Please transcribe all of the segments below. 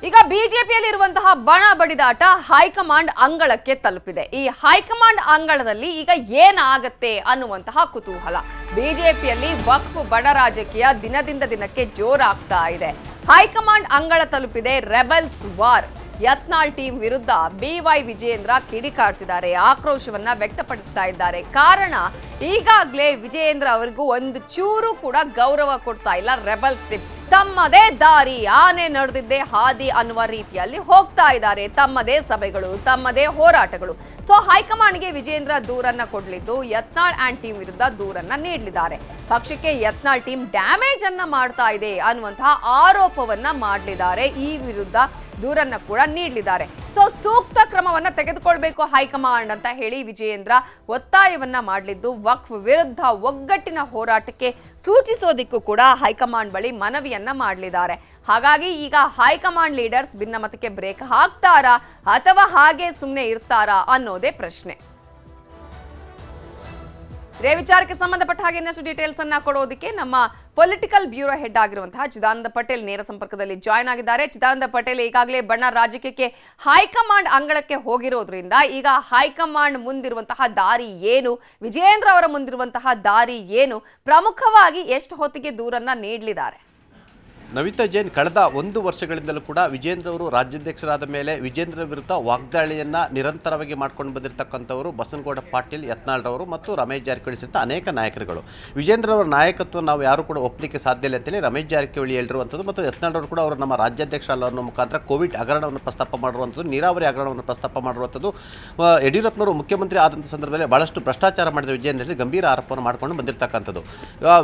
ಈಗ ಬಿಜೆಪಿಯಲ್ಲಿ ಇರುವಂತಹ ಬಣ ಬಡಿದಾಟ ಹೈಕಮಾಂಡ್ ಅಂಗಳಕ್ಕೆ ತಲುಪಿದೆ. ಈ ಹೈಕಮಾಂಡ್ ಅಂಗಳದಲ್ಲಿ ಈಗ ಏನಾಗತ್ತೆ ಅನ್ನುವಂತಹ ಕುತೂಹಲ. ಬಿಜೆಪಿಯಲ್ಲಿ ವಕ್ಫ್ ಬಡ ರಾಜಕೀಯ ದಿನದಿಂದ ದಿನಕ್ಕೆ ಜೋರಾಗ್ತಾ ಇದೆ. ಹೈಕಮಾಂಡ್ ಅಂಗಳ ತಲುಪಿದೆ ರೆಬೆಲ್ಸ್ ವಾರ್. ಯತ್ನಾಳ್ ಟೀಮ್ ವಿರುದ್ಧ BY ವಿಜಯೇಂದ್ರ ಕಿಡಿಕಾರ್ತಿದ್ದಾರೆ, ಆಕ್ರೋಶವನ್ನ ವ್ಯಕ್ತಪಡಿಸ್ತಾ ಇದ್ದಾರೆ. ಕಾರಣ ಈಗಾಗಲೇ ವಿಜಯೇಂದ್ರ ಅವರಿಗೂ ಒಂದು ಚೂರು ಕೂಡ ಗೌರವ ಕೊಡ್ತಾ ಇಲ್ಲ ರೆಬೆಲ್ಸ್ ಟೀಮ್. ತಮ್ಮದೇ ದಾರಿ, ಆನೆ ನಡೆದಿದ್ದೇ ಹಾದಿ ಅನ್ನುವ ರೀತಿಯಲ್ಲಿ ಹೋಗ್ತಾ ಇದ್ದಾರೆ. ತಮ್ಮದೇ ಸಭೆಗಳು, ತಮ್ಮದೇ ಹೋರಾಟಗಳು. ಸೊ ಹೈಕಮಾಂಡ್ಗೆ ವಿಜಯೇಂದ್ರ ದೂರನ್ನ ಕೊಡಲಿದ್ದು, ಯತ್ನಾಳ್ ಅಂಡ್ ಟೀಮ್ ವಿರುದ್ಧ ದೂರನ್ನ ನೀಡಲಿದ್ದಾರೆ. ಪಕ್ಷಕ್ಕೆ ಯತ್ನಾಳ್ ಟೀಮ್ ಡ್ಯಾಮೇಜ್ ಅನ್ನ ಮಾಡ್ತಾ ಇದೆ ಅನ್ನುವಂತಹ ಆರೋಪವನ್ನ ಮಾಡಲಿದ್ದಾರೆ. ಈ ವಿರುದ್ಧ ದೂರನ್ನ ಕೂಡ ನೀಡಲಿದ್ದಾರೆ. ಸೊ ಸೂಕ್ತ ಕ್ರಮವನ್ನ ತೆಗೆದುಕೊಳ್ಬೇಕು ಹೈಕಮಾಂಡ್ ಅಂತ ಹೇಳಿ ವಿಜಯೇಂದ್ರ ಒತ್ತಾಯವನ್ನ ಮಾಡಲಿದ್ದು, ವಕ್ಫ್ ವಿರುದ್ಧ ಒಗ್ಗಟ್ಟಿನ ಹೋರಾಟಕ್ಕೆ ಸೂಚಿಸೋದಿಕ್ಕೂ ಕೂಡ ಹೈಕಮಾಂಡ್ ಬಳಿ ಮನವಿಯನ್ನ ಮಾಡಲಿದ್ದಾರೆ. ಹಾಗಾಗಿ ಈಗ ಹೈಕಮಾಂಡ್ ಲೀಡರ್ಸ್ ಭಿನ್ನಮತಕ್ಕೆ ಬ್ರೇಕ್ ಹಾಕ್ತಾರಾ ಅಥವಾ ಹಾಗೆ ಸುಮ್ಮನೆ ಇರ್ತಾರಾ ಅನ್ನೋದೇ ಪ್ರಶ್ನೆ. ಇದೇ ವಿಚಾರಕ್ಕೆ ಸಂಬಂಧಪಟ್ಟ ಹಾಗೆ ಇನ್ನಷ್ಟು ಡೀಟೇಲ್ಸ್ ಅನ್ನ ಕೊಡೋದಕ್ಕೆ ನಮ್ಮ ಪೊಲಿಟಿಕಲ್ ಬ್ಯೂರೋ ಹೆಡ್ ಆಗಿರುವಂತಹ ಚಿದಾನಂದ ಪಟೇಲ್ ನೇರ ಸಂಪರ್ಕದಲ್ಲಿ ಜಾಯ್ನ್ ಆಗಿದ್ದಾರೆ. ಚಿದಾನಂದ ಪಟೇಲ್, ಈಗಾಗಲೇ ಬಣ ರಾಜಕೀಯಕ್ಕೆ ಹೈಕಮಾಂಡ್ ಅಂಗಳಕ್ಕೆ ಹೋಗಿರೋದ್ರಿಂದ ಈಗ ಹೈಕಮಾಂಡ್ ಮುಂದಿರುವಂತಹ ದಾರಿ ಏನು, ವಿಜಯೇಂದ್ರ ಅವರ ಮುಂದಿರುವಂತಹ ದಾರಿ ಏನು, ಪ್ರಮುಖವಾಗಿ ಎಷ್ಟು ಹೊತ್ತಿಗೆ ದೂರನ್ನ ನೀಡಲಿದ್ದಾರೆ? ನವಿತಾ ಜೈನ್, ಕಳೆದ 1 ವರ್ಷಗಳಿಂದಲೂ ಕೂಡ ವಿಜೇಂದ್ರ ಅವರು ರಾಜ್ಯಾಧ್ಯಕ್ಷರಾದ ಮೇಲೆ ವಿಜೇಂದ್ರ ವಿರುದ್ಧ ವಾಗ್ದಾಳಿಯನ್ನು ನಿರಂತರವಾಗಿ ಮಾಡ್ಕೊಂಡು ಬಂದಿರತಕ್ಕಂಥವರು ಬಸನಗೌಡ ಪಾಟೀಲ್, ಯತ್ನಾಳ್ರವರು ಮತ್ತು ರಮೇಶ್ ಜಾರಕಿಹೊಳಿ ಸಹಿತ ಅನೇಕ ನಾಯಕರುಗಳು. ವಿಜೇಂದ್ರ ಅವರ ನಾಯಕತ್ವ ನಾವು ಯಾರು ಕೂಡ ಒಪ್ಪಲಿಕ್ಕೆ ಸಾಧ್ಯ ಇಲ್ಲ ಅಂತೇಳಿ ರಮೇಶ್ ಜಾರಕಿಹೊಳಿ ಹೇಳಿರುವಂಥದ್ದು ಮತ್ತು ಯತ್ನಾಳ್ರವರು ಕೂಡ ಅವರು ನಮ್ಮ ರಾಜ್ಯಾಧ್ಯಕ್ಷ ಅಲ್ಲ ಅನ್ನೋ ಮುಖಾಂತರ ಕೋವಿಡ್ ಹಗರಣವನ್ನು ಪ್ರಸ್ತಾಪ ಮಾಡಿರುವಂಥದ್ದು, ನೀರಾವರಿ ಹಗರಣವನ್ನು ಪ್ರಸ್ತಾಪ ಮಾಡಿರುವಂಥದ್ದು. ಯಡಿಯೂರಪ್ಪನವರು ಮುಖ್ಯಮಂತ್ರಿ ಆದಂಥ ಸಂದರ್ಭದಲ್ಲಿ ಭಾಳಷ್ಟು ಭ್ರಷ್ಟಾಚಾರ ಮಾಡಿದ ವಿಜೇಂದ್ರ ಗಂಭೀರ ಆರೋಪವನ್ನು ಮಾಡಿಕೊಂಡು ಬಂದಿರತಕ್ಕಂಥದ್ದು.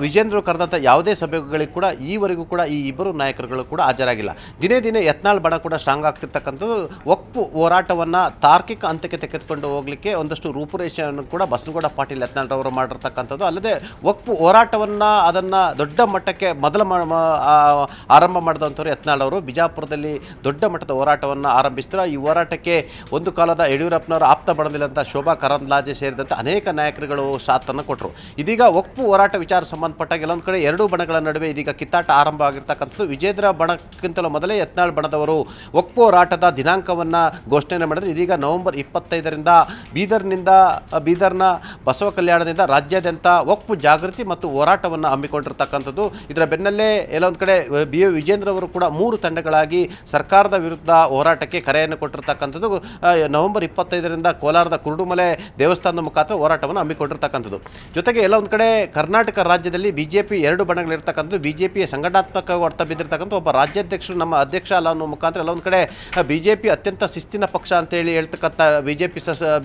ವಿಜೇಂದ್ರ ಕರೆದಂಥ ಯಾವುದೇ ಸಭೆಗಳಿಗೆ ಕೂಡ ಈವರೆಗೂ ಕೂಡ ಈ ಇಬ್ಬರು ನಾಯಕರುಗಳು ಕೂಡ ಹಾಜರಾಗಿಲ್ಲ. ದಿನೇ ದಿನೇ ಯತ್ನಾಳ್ ಬಣ ಕೂಡ ಸ್ಟ್ರಾಂಗ್ ಆಗ್ತಿರ್ತಕ್ಕಂಥದ್ದು. ವಕ್ಫ್ ಹೋರಾಟವನ್ನು ತಾರ್ಕಿಕ ಹಂತಕ್ಕೆ ತೆಗೆದುಕೊಂಡು ಹೋಗಲಿಕ್ಕೆ ಒಂದಷ್ಟು ರೂಪುರೇಷೆಯನ್ನು ಕೂಡ ಬಸನಗೌಡ ಪಾಟೀಲ್ ಯತ್ನಾಳ್ರವರು ಮಾಡಿರ್ತಕ್ಕಂಥದ್ದು. ಅಲ್ಲದೆ ವಕ್ಫ್ ಹೋರಾಟವನ್ನು ಅದನ್ನು ದೊಡ್ಡ ಮಟ್ಟಕ್ಕೆ ಆರಂಭ ಮಾಡಿದಂಥವ್ರು ಯತ್ನಾಳ್ ಅವರು ಬಿಜಾಪುರದಲ್ಲಿ ದೊಡ್ಡ ಮಟ್ಟದ ಹೋರಾಟವನ್ನು ಆರಂಭಿಸಿದ್ರು. ಈ ಹೋರಾಟಕ್ಕೆ ಒಂದು ಕಾಲದ ಯಡಿಯೂರಪ್ಪನವರು ಆಪ್ತ ಬಣದಿಲ್ಲಂಥ ಶೋಭಾ ಕರಂದ್ಲಾಜೆ ಸೇರಿದಂತೆ ಅನೇಕ ನಾಯಕರುಗಳು ಸಾಥನ್ನು ಕೊಟ್ಟರು. ಇದೀಗ ವಕ್ಫ್ ಹೋರಾಟ ವಿಚಾರ ಸಂಬಂಧಪಟ್ಟ ಕೆಲವೊಂದು ಕಡೆ ಎರಡೂ ಬಣಗಳ ನಡುವೆ ಇದೀಗ ಕಿತ್ತಾಟ ಆರಂಭ ಆಗಿರ್ತಕ್ಕಂಥದ್ದು. ವಿಜೇಂದ್ರ ಬಣಕ್ಕಿಂತಲೂ ಮೊದಲೇ ಯತ್ನಾಳ್ ಬಣದವರು ವಕ್ಫ್ ಹೋರಾಟದ ದಿನಾಂಕವನ್ನು ಘೋಷಣೆ ಮಾಡಿದ್ರು. ಇದೀಗ ನವೆಂಬರ್ 25ರಿಂದ ಬೀದರ್ನ ಬಸವ ಕಲ್ಯಾಣದಿಂದ ರಾಜ್ಯಾದ್ಯಂತ ವಕ್ಫ್ ಜಾಗೃತಿ ಮತ್ತು ಹೋರಾಟವನ್ನು ಹಮ್ಮಿಕೊಂಡಿರ್ತಕ್ಕಂಥದ್ದು. ಇದರ ಬೆನ್ನಲ್ಲೇ ಎಲ್ಲೊಂದು ಕಡೆ ವಿಜೇಂದ್ರ ಅವರು ಕೂಡ 3 ತಂಡಗಳಾಗಿ ಸರ್ಕಾರದ ವಿರುದ್ಧ ಹೋರಾಟಕ್ಕೆ ಕರೆಯನ್ನು ಕೊಟ್ಟಿರ್ತಕ್ಕಂಥದ್ದು. ನವೆಂಬರ್ 25ರಿಂದ ಕೋಲಾರದ ಕುರುಡುಮಲೆ ದೇವಸ್ಥಾನದ ಮುಖಾಂತರ ಹೋರಾಟವನ್ನು ಹಮ್ಮಿಕೊಂಡಿರ್ತಕ್ಕಂಥದ್ದು. ಜೊತೆಗೆ ಎಲ್ಲೊಂದು ಕಡೆ ಕರ್ನಾಟಕ ರಾಜ್ಯದಲ್ಲಿ ಬಿಜೆಪಿ 2 ಬಣಗಳಿರ್ತಕ್ಕಂಥದ್ದು. ಬಿಜೆಪಿಯ ಸಂಘಟನಾತ್ಮಕ ಹೊರತ ಬಿದ್ದಿರ್ತಕ್ಕಂಥ ಒಬ್ಬ ರಾಜ್ಯಾಧ್ಯಕ್ಷರು ನಮ್ಮ ಅಧ್ಯಕ್ಷ ಅಲ್ಲ ಅನ್ನೋ ಮುಖಾಂತರ ಎಲ್ಲೊಂದು ಕಡೆ ಬಿಜೆಪಿ ಅತ್ಯಂತ ಶಿಸ್ತಿನ ಪಕ್ಷ ಅಂತೇಳಿ ಹೇಳ್ತಕ್ಕಂಥ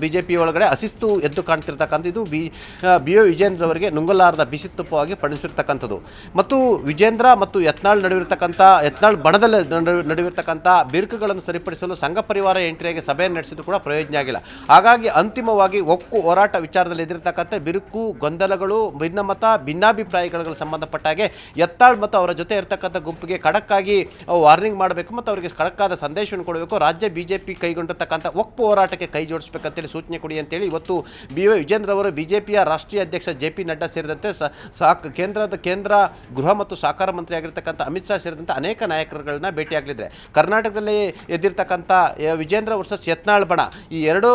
ಬಿಜೆಪಿ ಒಳಗಡೆ ಅಶಿಸ್ತು ಎದ್ದು ಕಾಣ್ತಿರ್ತಕ್ಕಂಥ ಇದು BY ವಿಜೇಂದ್ರ ಅವರಿಗೆ ನುಂಗಲಾರದ ಬಿಸಿ ತುಪ್ಪವಾಗಿ ಪರಿಣಿಸಿರ್ತಕ್ಕಂಥದ್ದು. ಮತ್ತು ವಿಜೇಂದ್ರ ಮತ್ತು ಯತ್ನಾಳ್ ಯತ್ನಾಳ್ ಬಣದಲ್ಲಿ ನಡುವಿರ್ತಕ್ಕಂಥ ಬಿರುಕುಗಳನ್ನು ಸರಿಪಡಿಸಲು ಸಂಘ ಪರಿವಾರ ಎಂಟ್ರಿಯಾಗಿ ಸಭೆಯನ್ನು ನಡೆಸಿದ್ದು ಕೂಡ ಪ್ರಯೋಜನ ಆಗಿಲ್ಲ. ಹಾಗಾಗಿ ಅಂತಿಮವಾಗಿ ವಕ್ಫ್ ಹೋರಾಟ ವಿಚಾರದಲ್ಲಿ ಎದುರಿರ್ತಕ್ಕಂಥ ಬಿರುಕು, ಗೊಂದಲಗಳು, ಭಿನ್ನಮತ, ಭಿನ್ನಾಭಿಪ್ರಾಯಗಳಿಗೆ ಸಂಬಂಧಪಟ್ಟ ಹಾಗೆ ಯತ್ನಾಳ್ ಮತ್ತು ಅವರ ಜೊತೆ ಇರ್ತಕ್ಕಂಥ ಗುಂಪಿಗೆ ಖಡಕ್ಕಾಗಿ ವಾರ್ನಿಂಗ್ ಮಾಡಬೇಕು ಮತ್ತು ಅವರಿಗೆ ಖಡಕ್ಕಾದ ಸಂದೇಶವನ್ನು ಕೊಡಬೇಕು. ರಾಜ್ಯ ಬಿಜೆಪಿ ಕೈಗೊಂಡಿರ್ತಕ್ಕಂಥ ವಕ್ಫ್ ಹೋರಾಟಕ್ಕೆ ಕೈ ಜೋಡಿಸಬೇಕಂತೇಳಿ ಸೂಚನೆ ಕೊಡಿ ಅಂತೇಳಿ ಇವತ್ತು BY ವಿಜೇಂದ್ರ ಅವರು ಬಿಜೆಪಿಯ ರಾಷ್ಟ್ರೀಯ ಅಧ್ಯಕ್ಷ JP ನಡ್ಡಾ ಸೇರಿದಂತೆ ಕೇಂದ್ರ ಗೃಹ ಮತ್ತು ಸಹಕಾರ ಮಂತ್ರಿ ಆಗಿರ್ತಕ್ಕಂಥ ಅಮಿತ್ ಶಾ ಸೇರಿದಂತೆ ಅನೇಕ ನಾಯಕರುಗಳನ್ನ ಭೇಟಿಯಾಗಲಿದ್ದಾರೆ. ಕರ್ನಾಟಕದಲ್ಲಿ ಎದ್ದಿರ್ತಕ್ಕಂಥ ವಿಜೇಂದ್ರ ವರ್ಸಸ್ ಯತ್ನಾಳ್ ಬಣ, ಈ 2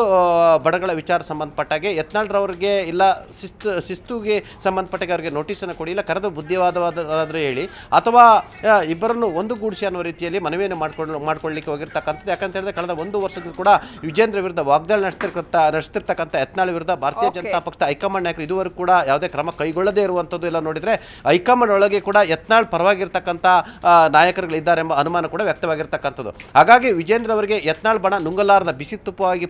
ಬಣಗಳ ವಿಚಾರ ಸಂಬಂಧಪಟ್ಟಾಗೆ ಯತ್ನಾಳ್ರವರಿಗೆ ಇಲ್ಲ ಶಿಸ್ತುಗೆ ಸಂಬಂಧಪಟ್ಟಾಗೆ ಅವರಿಗೆ ನೋಟಿಸನ್ನು ಕೊಡಿ, ಇಲ್ಲ ಕರೆದು ಬುದ್ಧಿವಾದವಾದರೂ ಹೇಳಿ, ಅಥವಾ ಇಬ್ಬರನ್ನು ಒಂದುಗೂಡಿಸಿ ಅನ್ನೋ ರೀತಿಯಲ್ಲಿ ಮನವಿಯನ್ನು ಮಾಡ್ಕೊಳ್ಳಿಕ್ಕೆ ಹೋಗಿರ್ತಕ್ಕಂಥದ್ದು. ಯಾಕಂತ ಹೇಳಿದ್ರೆ ಕಳೆದ 1 ವರ್ಷದಿಂದ ಕೂಡ ವಿಜೇಂದ್ರ ವಿರುದ್ಧ ವಾಗ್ದಾಳಿ ನಡೆಸ್ತಿರ್ತಕ್ಕಂಥ ಯತ್ನಾಳ್ ವಿರುದ್ಧ ಭಾರತೀಯ ಜನತಾ ಪಕ್ಷದ ಹೈಕಮಾಂಡ್ ನಾಯಕರು ಇದುವರೆಗೂ ಕೂಡ ಯಾವುದೇ ಕ್ರಮ ಕೈಗೊಳ್ಳದೇ ಇರುವಂಥದ್ದು ಎಲ್ಲ ನೋಡಿದರೆ ಹೈಕಮಾಂಡ್ ಒಳಗೆ ಕೂಡ ಯತ್ನಾಳ್ ಪರವಾಗಿರ್ತಕ್ಕಂಥ ನಾಯಕರುಗಳಿದ್ದಾರೆ ಎಂಬ ಅನುಮಾನ ಕೂಡ ವ್ಯಕ್ತವಾಗಿರ್ತಕ್ಕಂಥದ್ದು. ಹಾಗಾಗಿ ವಿಜೇಂದ್ರ ಅವರಿಗೆ ಯತ್ನಾಳ್ ಬಣ ನುಂಗಲಾರದ ಬಿಸಿ ತುಪ್ಪವಾಗಿ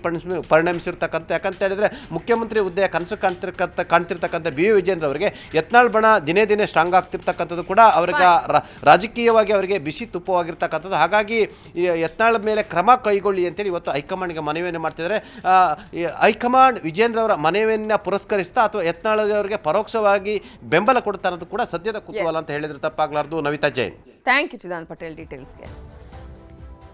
ಪರಿಣಮಿಸಿರ್ತಕ್ಕಂಥ, ಯಾಕಂತ ಹೇಳಿದ್ರೆ ಮುಖ್ಯಮಂತ್ರಿ ಹುದ್ದೆಯ ಕನಸು ಕಾಣ್ತಿರ್ತಕ್ಕಂಥ BY ವಿಜೇಂದ್ರ ಅವರಿಗೆ ಯತ್ನಾಳ್ ಬಣ ದಿನೇ ದಿನೇ ಸ್ಟ್ರಾಂಗ್ ಆಗ್ತಿರ್ತಕ್ಕಂಥದ್ದು ಕೂಡ ಅವರಿಗೆ ರಾಜಕೀಯವಾಗಿ ಅವರಿಗೆ ಬಿಸಿ ತುಪ್ಪವಾಗಿರ್ತಕ್ಕಂಥದ್ದು. ಹಾಗಾಗಿ ಯತ್ನಾಳ್ ಮೇಲೆ ಕ್ರಮ ಕೈಗೊಳ್ಳಿ ಅಂತೇಳಿ ಇವತ್ತು ಹೈಕಮಾಂಡ್ಗೆ ಮನವಿಯನ್ನು ಮಾಡ್ತಿದ್ದಾರೆ. ಹೈಕಮಾಂಡ್ ವಿಜೇಂದ್ರ ಅವರ ಮನವಿಯನ್ನು ಪುರಸ್ಕರಿಸ್ತಾ ಅಥವಾ ಯತ್ನಾಳ್ ಅವರಿಗೆ ಪರೋಕ್ಷವಾಗಿ ಬೆಂಬಲ ಕೊಡ್ತಾ ಅನ್ನೋದು ಕೂಡ ಸದ್ಯದ ಕುತೂಹಲ ಅಂತ ಹೇಳಿದ್ರೆ ತಪ್ಪಾಗಲಾರದು. Navitha Jain, thank you Chidananda Patel ಡೀಟೇಲ್ಸ್ಗೆ.